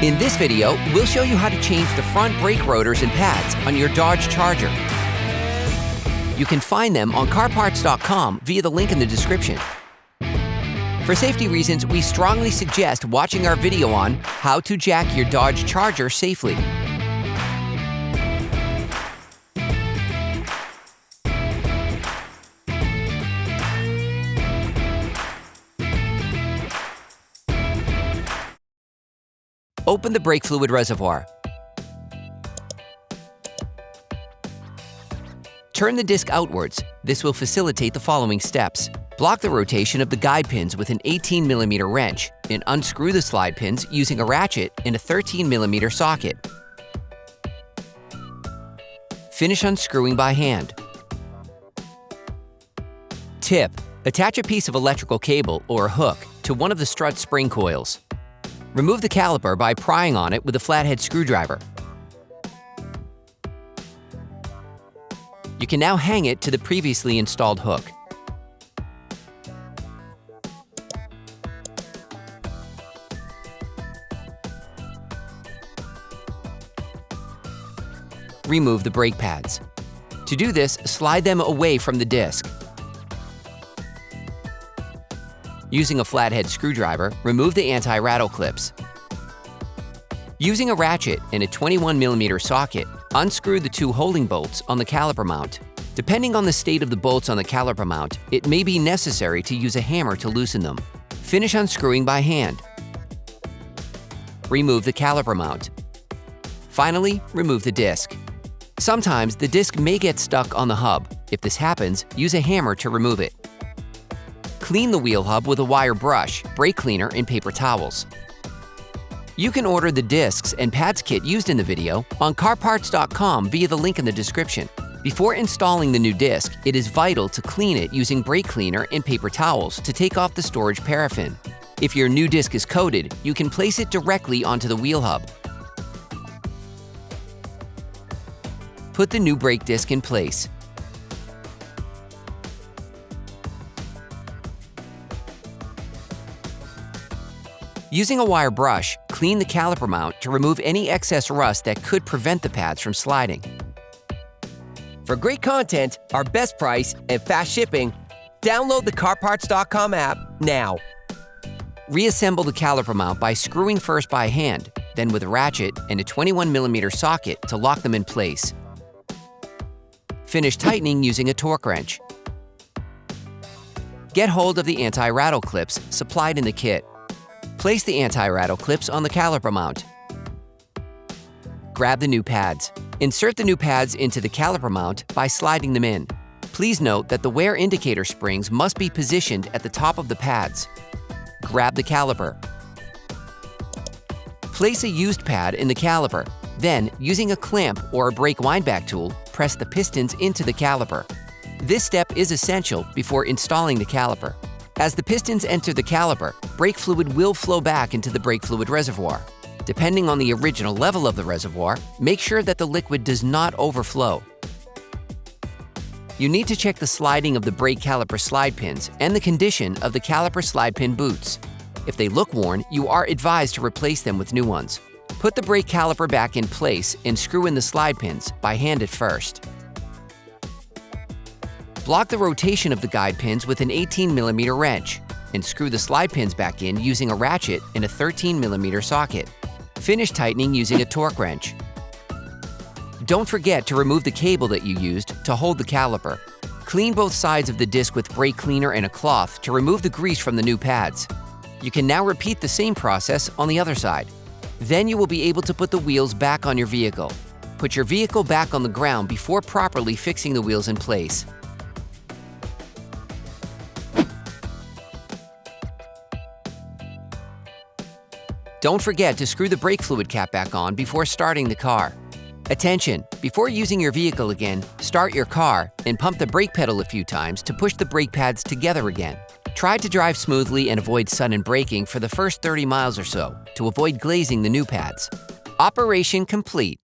In this video, we'll show you how to change the front brake rotors and pads on your Dodge Charger. You can find them on CarParts.com via the link in the description. For safety reasons, we strongly suggest watching our video on how to jack your Dodge Charger safely. Open the brake fluid reservoir. Turn the disc outwards. This will facilitate the following steps. Block the rotation of the guide pins with an 18mm wrench and unscrew the slide pins using a ratchet in a 13mm socket. Finish unscrewing by hand. Tip: attach a piece of electrical cable or a hook to one of the strut spring coils. Remove the caliper by prying on it with a flathead screwdriver. You can now hang it to the previously installed hook. Remove the brake pads. To do this, slide them away from the disc. Using a flathead screwdriver, remove the anti-rattle clips. Using a ratchet and a 21mm socket, unscrew the two holding bolts on the caliper mount. Depending on the state of the bolts on the caliper mount, it may be necessary to use a hammer to loosen them. Finish unscrewing by hand. Remove the caliper mount. Finally, remove the disc. Sometimes the disc may get stuck on the hub. If this happens, use a hammer to remove it. Clean the wheel hub with a wire brush, brake cleaner, and paper towels. You can order the discs and pads kit used in the video on CarParts.com via the link in the description. Before installing the new disc, it is vital to clean it using brake cleaner and paper towels to take off the storage paraffin. If your new disc is coated, you can place it directly onto the wheel hub. Put the new brake disc in place. Using a wire brush, clean the caliper mount to remove any excess rust that could prevent the pads from sliding. For great content, our best price, and fast shipping, download the CarParts.com app now. Reassemble the caliper mount by screwing first by hand, then with a ratchet and a 21mm socket to lock them in place. Finish tightening using a torque wrench. Get hold of the anti-rattle clips supplied in the kit. Place the anti-rattle clips on the caliper mount. Grab the new pads. Insert the new pads into the caliper mount by sliding them in. Please note that the wear indicator springs must be positioned at the top of the pads. Grab the caliper. Place a used pad in the caliper. Then, using a clamp or a brake windback tool, press the pistons into the caliper. This step is essential before installing the caliper. As the pistons enter the caliper, brake fluid will flow back into the brake fluid reservoir. Depending on the original level of the reservoir, make sure that the liquid does not overflow. You need to check the sliding of the brake caliper slide pins and the condition of the caliper slide pin boots. If they look worn, you are advised to replace them with new ones. Put the brake caliper back in place and screw in the slide pins by hand at first. Block the rotation of the guide pins with an 18mm wrench and screw the slide pins back in using a ratchet and a 13mm socket. Finish tightening using a torque wrench. Don't forget to remove the cable that you used to hold the caliper. Clean both sides of the disc with brake cleaner and a cloth to remove the grease from the new pads. You can now repeat the same process on the other side. Then you will be able to put the wheels back on your vehicle. Put your vehicle back on the ground before properly fixing the wheels in place. Don't forget to screw the brake fluid cap back on before starting the car. Attention! Before using your vehicle again, start your car and pump the brake pedal a few times to push the brake pads together again. Try to drive smoothly and avoid sudden braking for the first 30 miles or so to avoid glazing the new pads. Operation complete.